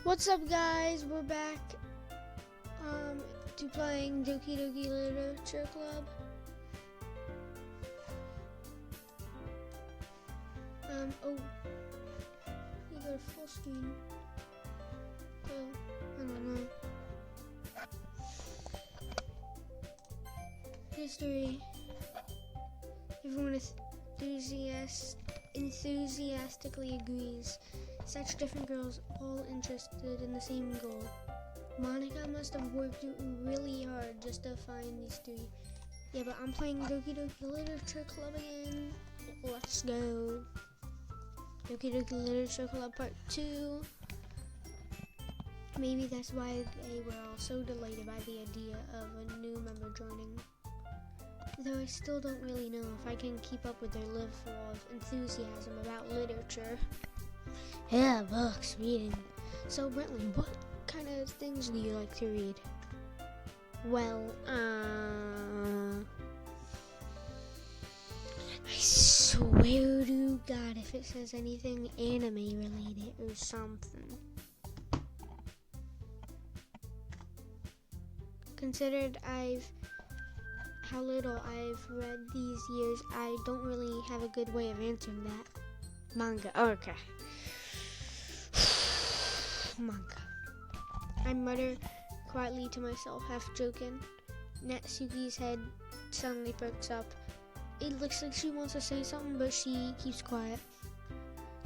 What's up, guys? We're back to playing Doki Doki Literature Club. Oh, you got a full screen. Oh, I don't know. History. Everyone enthusiastically agrees. Such different girls, all interested in the same goal. Monica must have worked really hard just to find these three. Yeah, but I'm playing Doki Doki Literature Club again. Let's go. Doki Doki Literature Club Part 2. Maybe that's why they were all so delighted by the idea of a new member joining. Though I still don't really know if I can keep up with their level of enthusiasm about literature. Yeah, books, reading. So, Brentley, what kind of things do you like to read? Well, I swear to God if it says anything anime related or something. Considered how little I've read these years, I don't really have a good way of answering that. Manga, okay. Manga. I mutter quietly to myself, half joking. Natsuki's head suddenly perks up. It looks like she wants to say something, but she keeps quiet.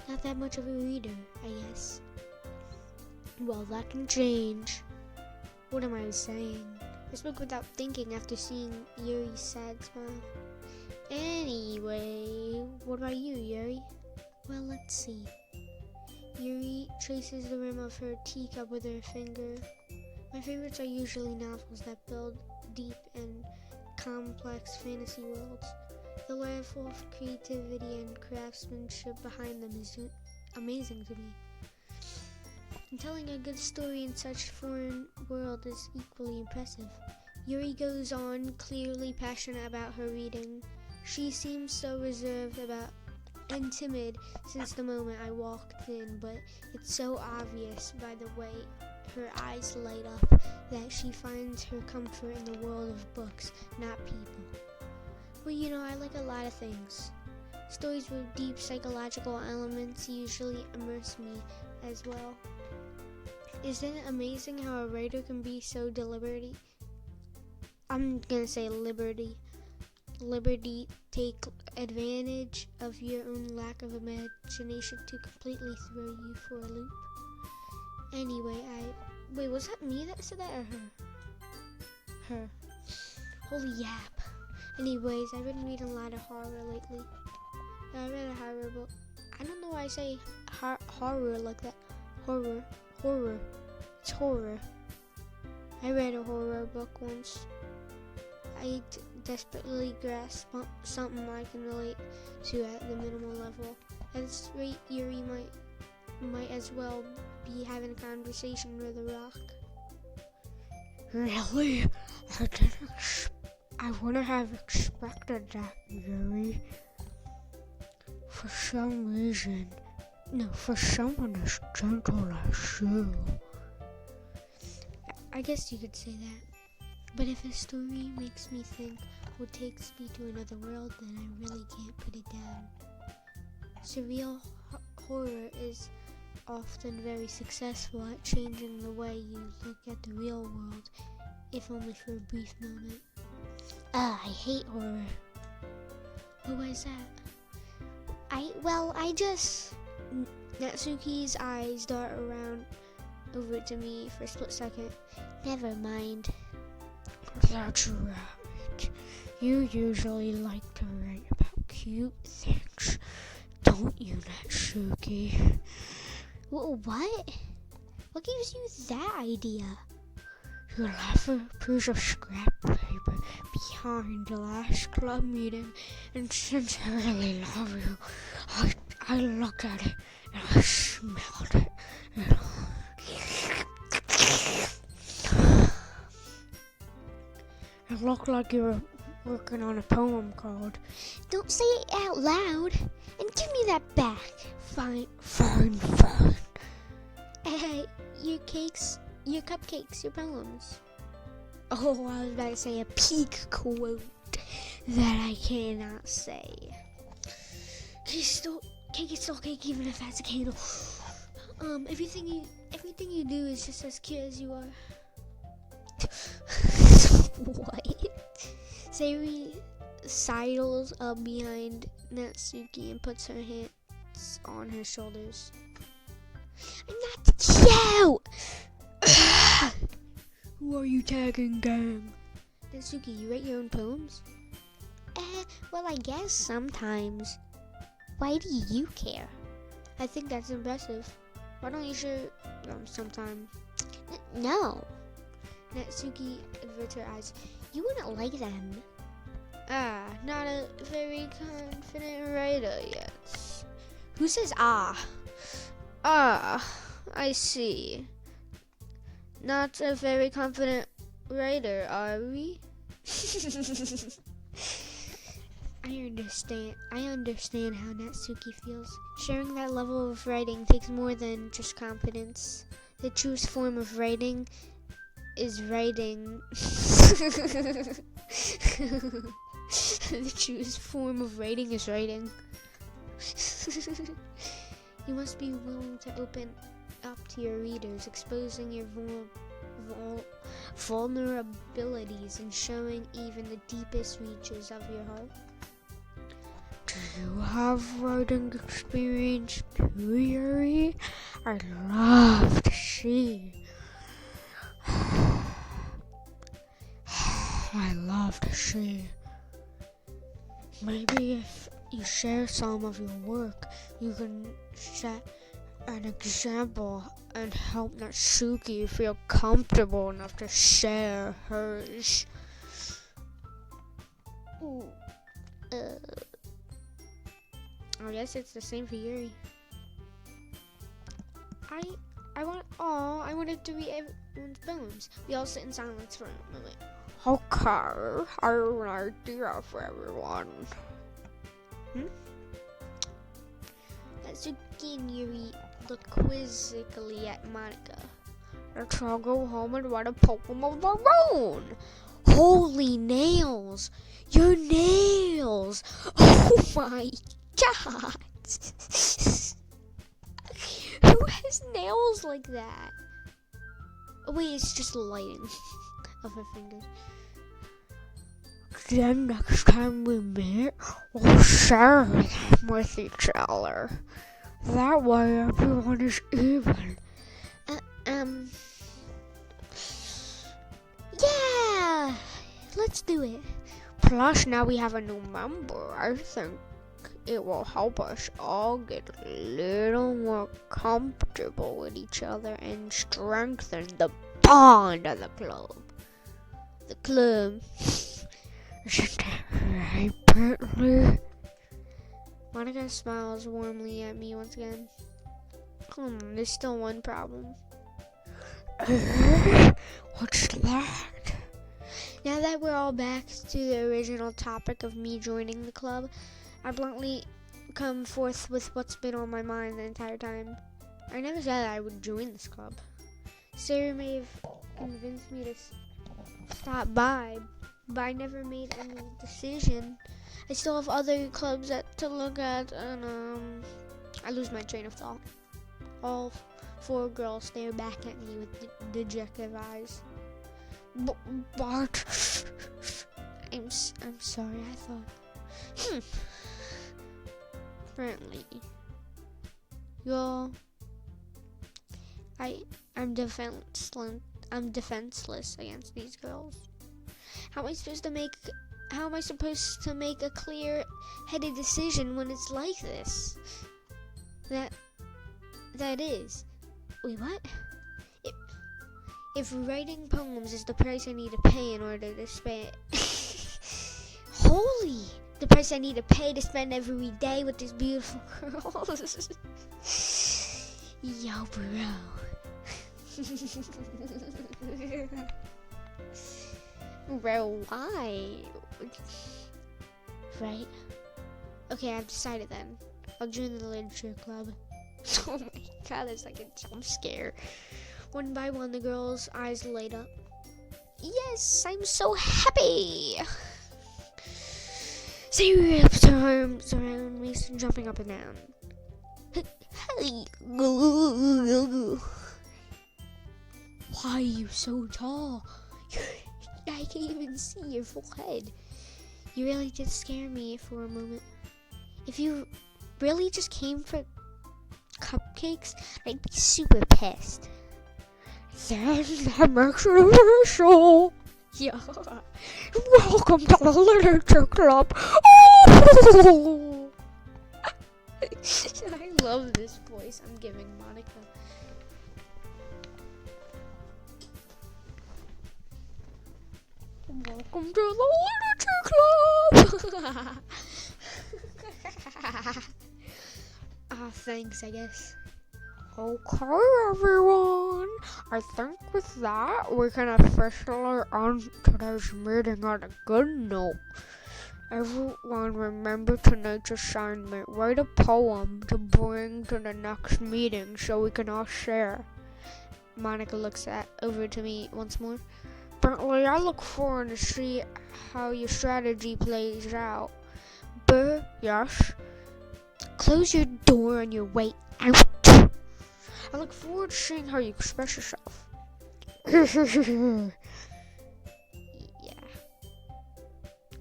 Not that much of a reader, I guess. Well, that can change. What am I saying? I spoke without thinking after seeing Yuri's sad smile. Anyway, what about you, Yuri? Well, let's see. Yuri traces the rim of her teacup with her finger. My favorites are usually novels that build deep and complex fantasy worlds. The level of creativity and craftsmanship behind them is amazing to me. And telling a good story in such a foreign world is equally impressive. Yuri goes on, clearly passionate about her reading. She seems so reserved and timid since the moment I walked in, but it's so obvious by the way her eyes light up that she finds her comfort in the world of books, not people. But I like a lot of things. Stories with deep psychological elements usually immerse me as well. Isn't it amazing how a writer can be so deliberate? I'm gonna say liberty, take advantage of your own lack of imagination to completely throw you for a loop. Anyway, wait, was that me that said that or her? Her. Holy yap. Anyways, I've been reading a lot of horror lately. I read a horror book. I don't know why I say horror like that. Horror. It's horror. I read a horror book once. I desperately grasp something I can relate to at the minimal level. At this rate, Yuri might as well be having a conversation with a rock. Really? I wouldn't have expected that, Yuri. For some reason. No, for someone as gentle as you. I guess you could say that. But if a story makes me think what takes me to another world, then I really can't put it down. Surreal horror is often very successful at changing the way you look at the real world, if only for a brief moment. I hate horror. Why is that? Natsuki's eyes dart around over to me for a split second. Never mind. That's right. You usually like to write about cute things, don't you, Natsuki? What? What gives you that idea? You left a piece of scrap paper behind the last club meeting, and since I really love you, I looked at it and I smelled it. And it looked like you were working on a poem called Don't Say It Out Loud and Give Me That Back. Fine. your cakes, your cupcakes, your poems. Oh, I was about to say a peak quote that I cannot say. Cake is still cake, even if that's a candle. Everything you do is just as cute as you are. What? Sayuri sidles up behind Natsuki and puts her hands on her shoulders. I'm not cute! Who are you tagging, gang? Natsuki, you write your own poems? Well, I guess sometimes. Why do you care? I think that's impressive. Why don't you share sometime? No. Natsuki averts her eyes. You wouldn't like them. Not a very confident writer yet. Who says ah? I see. Not a very confident writer, are we? I understand how Natsuki feels. Sharing that level of writing takes more than just confidence. The truest form of writing is writing. The truest form of writing is writing. You must be willing to open up to your readers, exposing your vulnerabilities and showing even the deepest reaches of your heart. Do you have writing experience too, Yuri? I'd love to see. I love to see. Maybe if you share some of your work, you can set an example and help Natsuki feel comfortable enough to share hers. I guess it's the same for Yuri. I wanted to read everyone's poems. We all sit in silence for a moment. Okay, I have an idea for everyone. Natsuki and Yuri look quizzically at Monica. Let's all go home and write a poem of our own. Holy nails! Your nails! Oh my god! Who has nails like that? Oh wait, it's just lighting of her fingers. Then next time we meet, we'll share them with each other. That way everyone is even. Yeah! Let's do it. Plus, now we have a new member. I think it will help us all get a little more comfortable with each other and strengthen the bond of the club. The club. Isn't that right, Bentley? Monica smiles warmly at me once again. There's still one problem. What's that? Now that we're all back to the original topic of me joining the club, I bluntly come forth with what's been on my mind the entire time. I never said I would join this club. Sarah may have convinced me to stop by, but I never made any decision. I still have other clubs to look at, and I lose my train of thought. All four girls stare back at me with dejected eyes. But I'm sorry. I thought. Friendly. I'm defenseless against these girls. How am I supposed to make a clear-headed decision when it's like this? That is. Wait, what? If writing poems is the price I need to pay in order to spend... Holy! The price I need to pay to spend every day with these beautiful girls. Yo, bro. Bro, why? Right? Okay, I've decided then. I'll join the literature club. Oh my god, it's like a jump scare. One by one, the girls' eyes light up. Yes, I'm so happy! Sayori wraps her arms around me, jumping up and down. Hey! Why are you so tall? I can't even see your full head. You really did scare me for a moment. If you really just came for cupcakes, I'd be super pissed. Then that makes it official. Yeah. Welcome to the literature club. Oh! I love this voice I'm giving Monica. Welcome to the literature club. Thanks, I guess. Okay, everyone. I think with that, we can officially end today's meeting on a good note. Everyone remember tonight's assignment. Write a poem to bring to the next meeting so we can all share. Monica looks over to me once more. Bentley, I look forward to see how your strategy plays out. But, yes, close your door on your way out. I look forward to seeing how you express yourself. Yeah.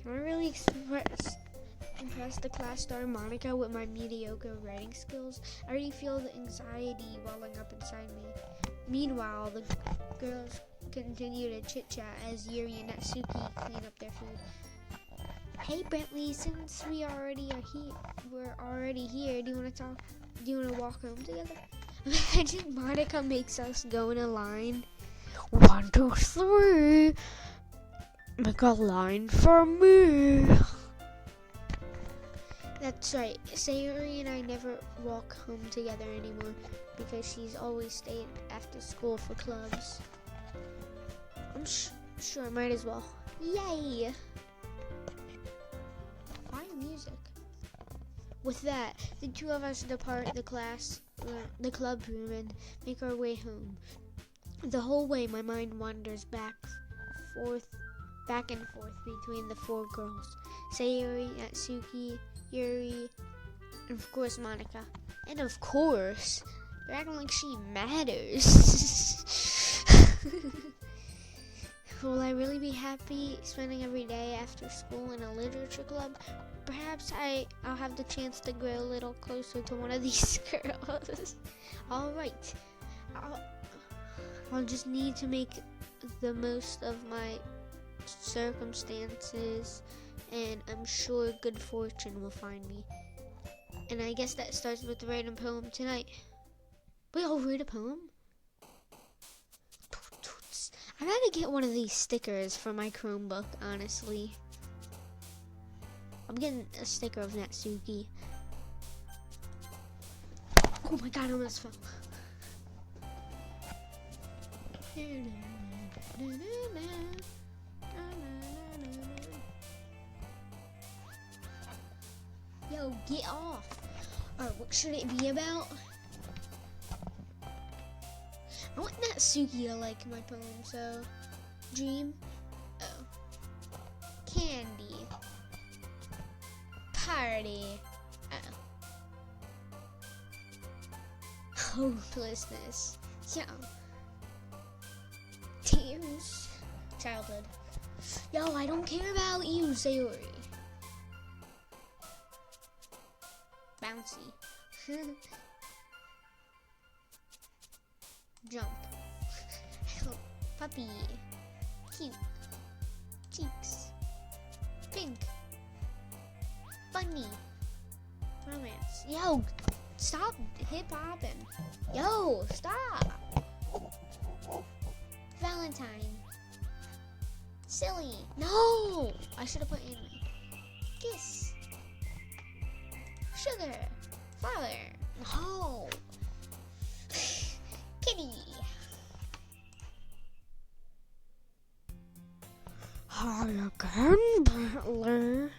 Can I really impress the class star Monica with my mediocre writing skills? I already feel the anxiety welling up inside me. Meanwhile, the girls continue to chit-chat as Yuri and Natsuki clean up their food. Hey Bentley, since we're already here, do you want to walk home together? Imagine Monica makes us go in a line. 1, 2, 3. Make a line for me. That's right. Sayori and I never walk home together anymore because she's always staying after school for clubs. I'm sure I might as well. Yay! Why music? With that, the two of us depart the club room and make our way home. The whole way, my mind wanders back and forth between the four girls. Sayori, Natsuki, Yuri, and of course Monica. And of course, they're acting like she matters. Will I really be happy spending every day after school in a literature club? Perhaps I'll have the chance to grow a little closer to one of these girls. Alright. I'll just need to make the most of my circumstances, and I'm sure good fortune will find me. And I guess that starts with writing a poem tonight. Wait, I'll write a poem? I gotta get one of these stickers for my Chromebook, honestly. I'm getting a sticker of Natsuki. Oh my god, I almost fell. Yo, get off. Alright, what should it be about? I want Natsuki to like my poem, so... Dream. Oh. Candy. Party. Oh. Hopelessness. Yeah. Tears. Childhood. Yo, I don't care about you, Sayori. Bouncy. Jump. Puppy. Cute. Cheeks. Pink. Funny. Romance. Yo, stop hip-hopping. Yo, stop. Valentine. Silly. No! I should have put anime. Kiss. Sugar. Flower. No. Kitty. Hi again, Bentley.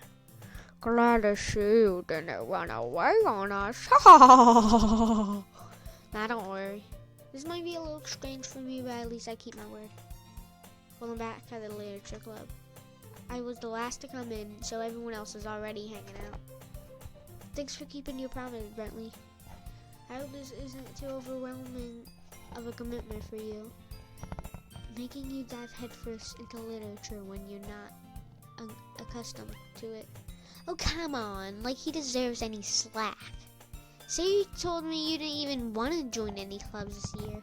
Glad to see you didn't run away on us. Nah, don't worry. This might be a little strange for me, but at least I keep my word. Well, I'm back at the literature club. I was the last to come in, so everyone else is already hanging out. Thanks for keeping your promise, Bentley. I hope this isn't too overwhelming of a commitment for you. Making you dive headfirst into literature when you're not accustomed to it. Oh, come on, like he deserves any slack. So you told me you didn't even want to join any clubs this year.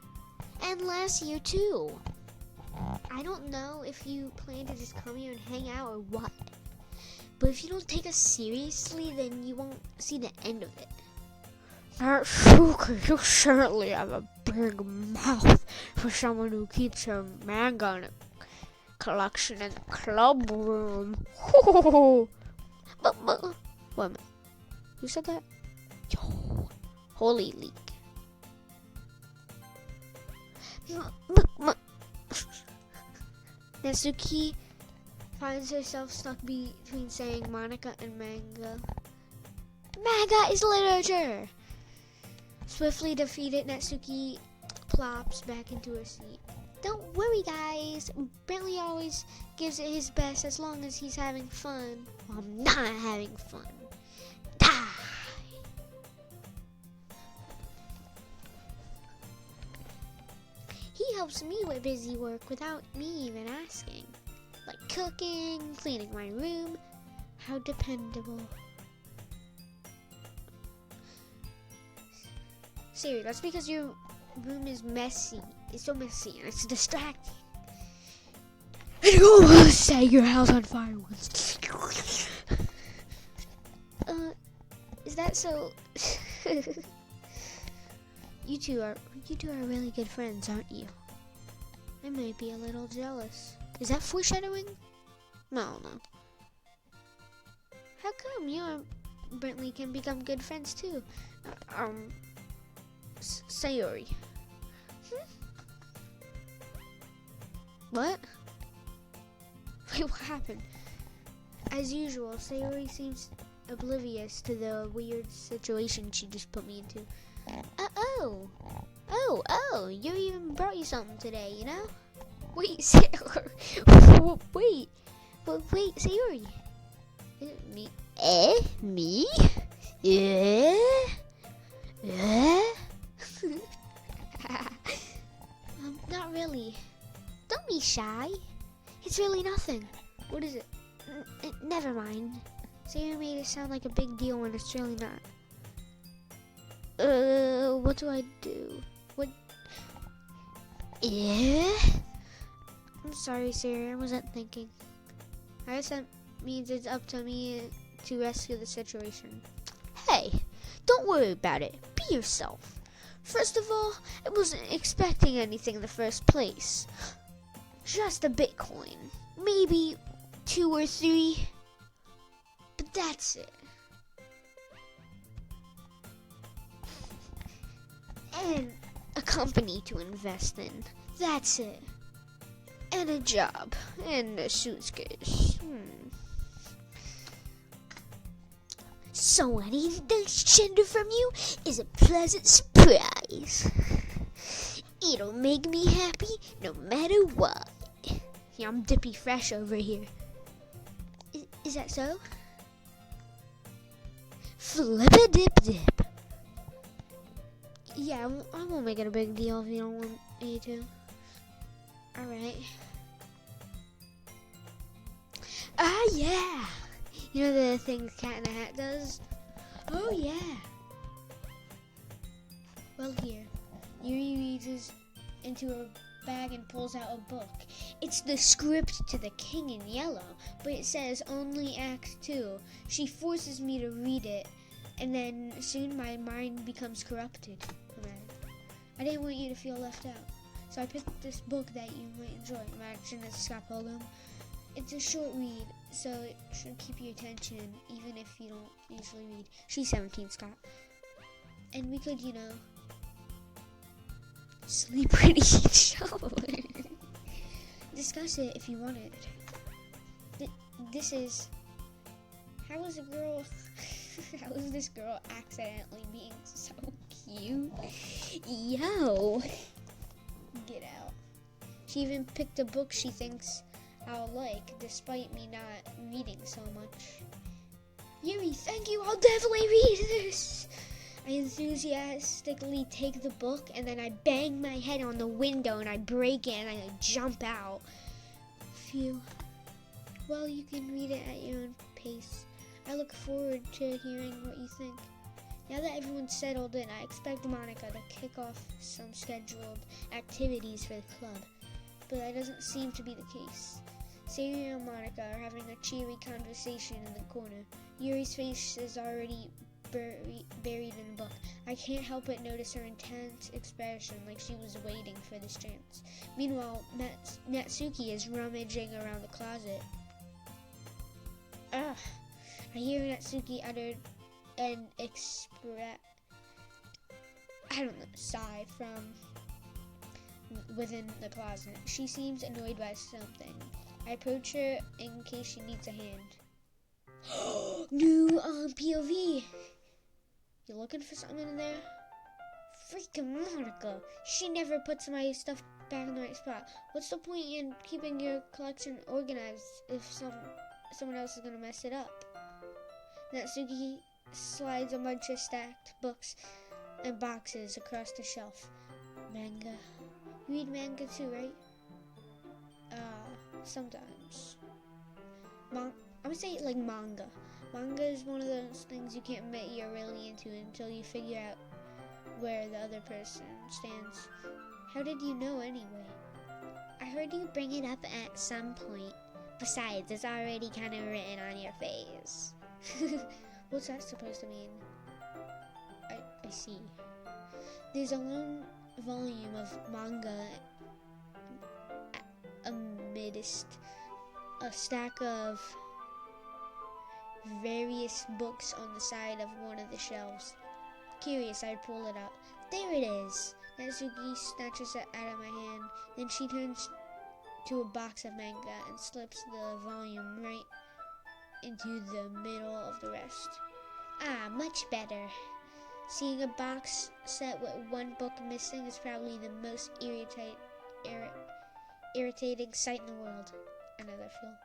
And last year, too. I don't know if you plan to just come here and hang out or what. But if you don't take us seriously, then you won't see the end of it. Natsuki, you certainly have a big mouth for someone who keeps her manga collection in the club room. But, wait a minute. Who said that? Yo, holy leak. Natsuki finds herself stuck between saying Monica and manga. Manga is literature! Swiftly defeated, Natsuki plops back into her seat. Don't worry, guys. Bentley always gives it his best as long as he's having fun. Well, I'm not having fun. Die! He helps me with busy work without me even asking. Like cooking, cleaning my room. How dependable. Siri, that's because your room is messy. It's so messy and it's distracting. And you almost set your house on fire once. Is that so? You two are really good friends, aren't you? I might be a little jealous. Is that foreshadowing? No. How come you and Bentley can become good friends too? Sayori. What? Wait, what happened? As usual, Sayori seems oblivious to the weird situation she just put me into. Oh, Yuri even brought you something today, you know? Wait, Sayori. Wait, Sayori. Me? Me? Not really. Don't be shy. It's really nothing. What is it? Never mind. Sayori made it sound like a big deal when it's really not. What do I do? What? I'm sorry, Sayori. I wasn't thinking. I guess that means it's up to me to rescue the situation. Hey, don't worry about it. Be yourself. First of all, I wasn't expecting anything in the first place. Just a Bitcoin. Maybe 2 or 3. But that's it. And a company to invest in. That's it. And a job. And a suitcase. So any gender from you is a pleasant surprise. It'll make me happy no matter what. Yeah, I'm Dippy Fresh over here. Is that so? Flip-a-dip-dip. Yeah, I won't make it a big deal if you don't want me to. Alright. Ah, yeah! You know the thing Cat in a Hat does? Oh, yeah! Well, here. Yuri reaches into her bag and pulls out a book. It's the script to The King in Yellow, but it says only Act 2. She forces me to read it, and then soon my mind becomes corrupted. I didn't want you to feel left out, so I picked this book that you might enjoy, Imagine as Scott Pilgrim. It's a short read, so it should keep your attention, even if you don't usually read. She's 17, Scott. And we could, sleep ready each other. Discuss it if you wanted. This is... How is this girl accidentally being so cute? Yo! She even picked a book she thinks I'll like, despite me not reading so much. Yuri, thank you, I'll definitely read this! I enthusiastically take the book, and then I bang my head on the window, and I break it, and I jump out. Phew. Well, you can read it at your own pace. I look forward to hearing what you think. Now that everyone's settled in, I expect Monica to kick off some scheduled activities for the club, but that doesn't seem to be the case. Sadie and Monica are having a cheery conversation in the corner. Yuri's face is already buried in the book. I can't help but notice her intense expression, like she was waiting for this chance. Meanwhile, Natsuki is rummaging around the closet. Ugh! I hear Natsuki utter an sigh from within the closet. She seems annoyed by something. I approach her in case she needs a hand. New POV. You looking for something in there? Freaking Monica. She never puts my stuff back in the right spot. What's the point in keeping your collection organized if someone else is gonna mess it up? Natsuki slides a bunch of stacked books and boxes across the shelf. Manga. You read manga too, right? Sometimes. I would say like manga. Manga is one of those things you can't admit you're really into until you figure out where the other person stands. How did you know anyway? I heard you bring it up at some point. Besides, it's already kind of written on your face. What's that supposed to mean? I see. There's a long volume of manga amidst a stack of various books on the side of one of the shelves. Curious, I pull it out. There it is! Natsuki snatches it out of my hand. Then she turns to a box of manga and slips the volume right into the middle of the rest. Ah, much better. Seeing a box set with one book missing is probably the most irritating sight in the world. Another feel.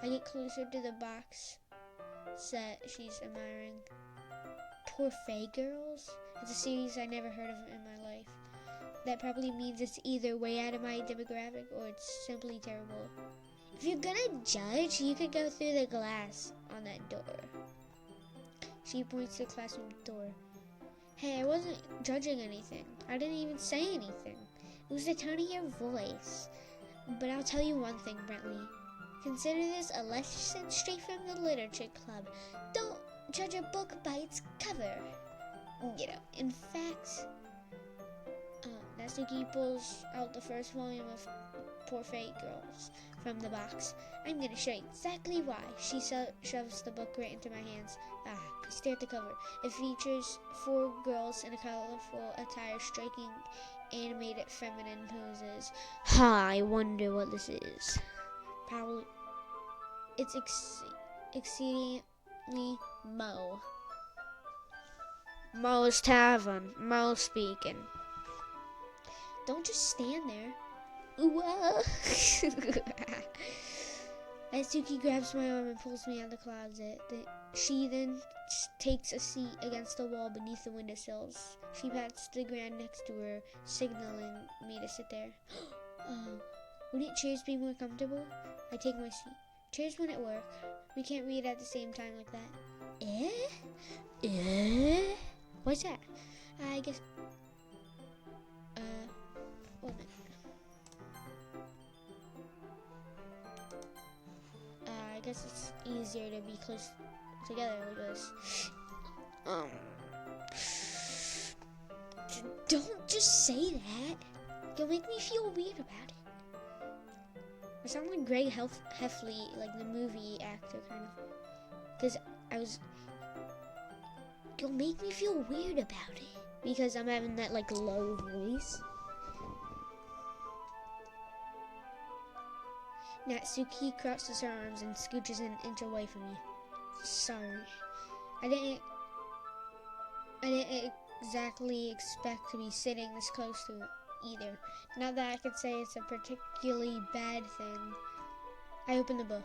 I get closer to the box set she's admiring. Poor Fae Girls? It's a series I never heard of in my life. That probably means it's either way out of my demographic or it's simply terrible. If you're gonna judge, you could go through the glass on that door. She points to the classroom door. Hey, I wasn't judging anything. I didn't even say anything. It was the tone of your voice. But I'll tell you one thing, Brentley. Consider this a lesson straight from the literature club. Don't judge a book by its cover. You know, in fact, Natsuki pulls out the first volume of Poor Fate Girls from the box. I'm gonna show you exactly why. She shoves the book right into my hands. Stare at the cover. It features 4 girls in a colorful attire striking animated feminine poses. I wonder what this is. Probably it's exceedingly Mo. Mo's Tavern. Mo speaking. Don't just stand there. Whoa. Natsuki grabs my arm and pulls me out of the closet. She then takes a seat against the wall beneath the windowsills. She pats the ground next to her, signaling me to sit there. Wouldn't chairs be more comfortable? I take my seat. Chairs wouldn't work. We can't read at the same time like that. What's that? I guess... wait a minute. I guess it's easier to be close together like this. Don't just say that. You'll make me feel weird about it. I sound like Greg Heffley, like the movie actor, kind of. Because you'll make me feel weird about it. Because I'm having that, like, low voice. Natsuki crosses her arms and scooches an inch away from me. Sorry. I didn't exactly expect to be sitting this close to either. Not that I could say it's a particularly bad thing. I open the book.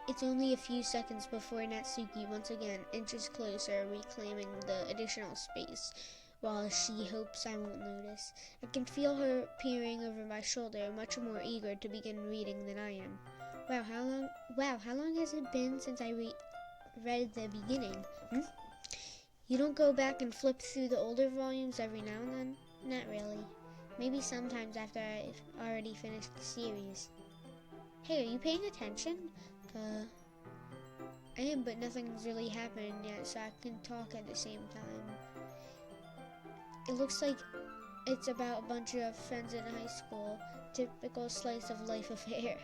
It's only a few seconds before Natsuki once again inches closer, reclaiming the additional space, while she hopes I won't notice. I can feel her peering over my shoulder, much more eager to begin reading than I am. Wow, how long has it been since I read the beginning? You don't go back and flip through the older volumes every now and then? Not really. Maybe sometimes after I've already finished the series. Hey, are you paying attention? I am, but nothing's really happened yet, so I can talk at the same time. It looks like it's about a bunch of friends in high school. Typical slice of life affair.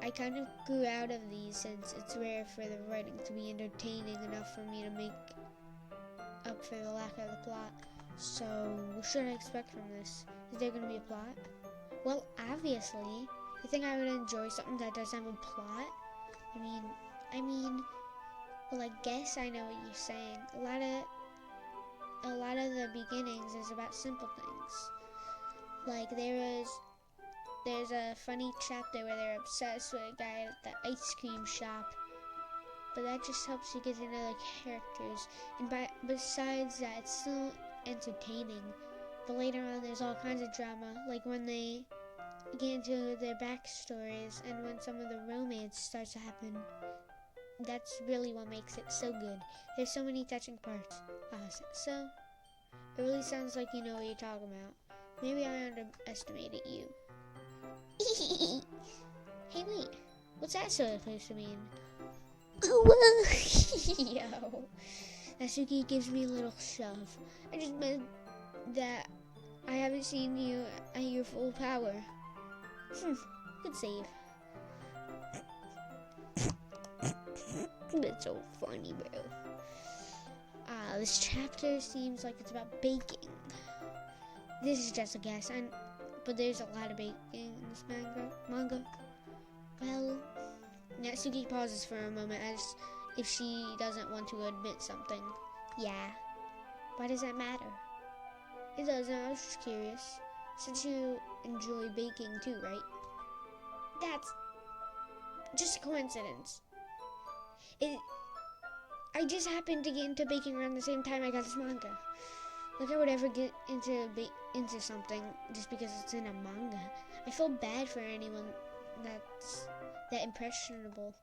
I kind of grew out of these since it's rare for the writing to be entertaining enough for me to make up for the lack of the plot. So, what should I expect from this? Is there going to be a plot? Well, obviously. You think I would enjoy something that doesn't have a plot? Well, I guess I know what you're saying. A lot of the beginnings is about simple things. Like there's a funny chapter where they're obsessed with a guy at the ice cream shop. But that just helps you get to know the characters. And besides that, it's still entertaining. But later on, there's all kinds of drama, like when they get into their backstories and when some of the romance starts to happen. That's really what makes it so good. There's so many touching parts. So, it really sounds like you know what you're talking about. Maybe I underestimated you. Hey, wait. What's that supposed to mean? Yo. Natsuki gives me a little shove. I just meant that I haven't seen you at your full power. Good save. That's so funny, bro. This chapter seems like it's about baking. This is just a guess, but there's a lot of baking in this manga. Well, Natsuki pauses for a moment as if she doesn't want to admit something. Yeah. Why does that matter? It doesn't, I was just curious. Since you enjoy baking too, right? That's just a coincidence. I just happened to get into baking around the same time I got this manga. Like I would ever get into something just because it's in a manga. I feel bad for anyone that's that impressionable.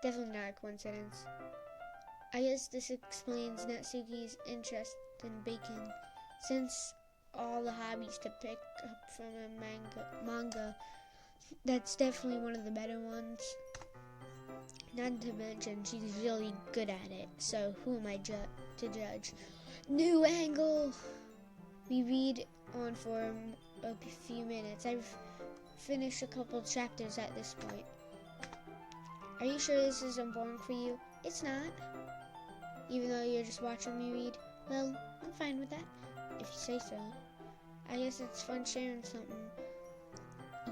Definitely not a coincidence. I guess this explains Natsuki's interest in baking, since all the hobbies to pick up from a manga, that's definitely one of the better ones. Not to mention, she's really good at it, so who am I to judge? New angle! We read on for a few minutes. I've finished a couple chapters at this point. Are you sure this isn't boring for you? It's not. Even though you're just watching me read? Well, I'm fine with that, if you say so. I guess it's fun sharing something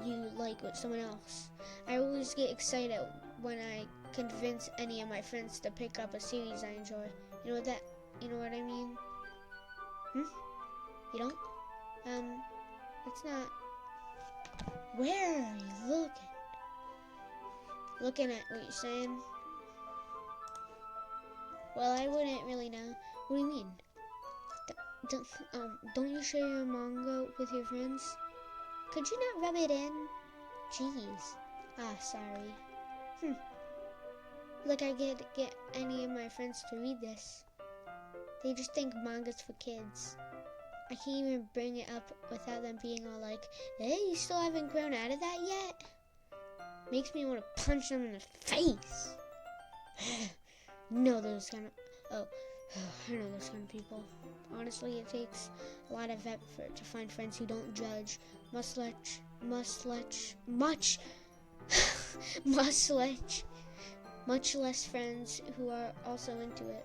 you like with someone else. I always get excited when I convince any of my friends to pick up a series I enjoy. You know what I mean? You don't? It's not. Where are you looking? Looking at what you're saying? Well, I wouldn't really know. What do you mean? Don't you share your manga with your friends? Could you not rub it in? Jeez. Sorry. Look, I can't get any of my friends to read this. They just think manga's for kids. I can't even bring it up without them being all like, hey, you still haven't grown out of that yet? Makes me want to punch them in the face. I know those kind of people. Honestly, it takes a lot of effort to find friends who don't judge. Much less friends who are also into it.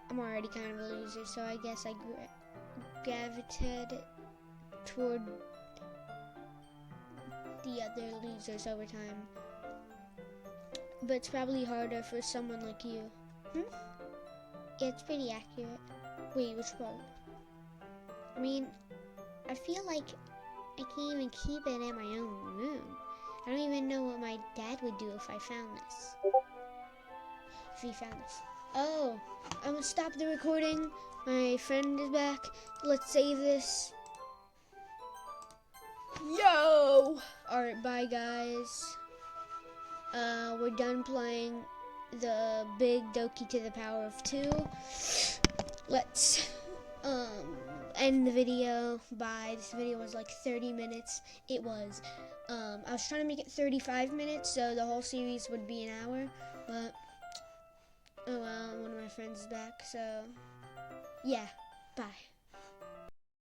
I'm already kind of a loser, so I guess I gravitated toward the other losers over time. But it's probably harder for someone like you. Yeah, it's pretty accurate. Wait, which part? I mean, I feel like I can't even keep it in my own room. I don't even know what my dad would do if I found this. If he found this. Oh, I'm gonna stop the recording. My friend is back. Let's save this. Yo! Alright, bye guys. We're done playing the big Doki to the power of 2. Let's end the video. Bye. This video was like 30 minutes. It was. I was trying to make it 35 minutes, so the whole series would be an hour. But, oh well, one of my friends is back, so, yeah. Bye.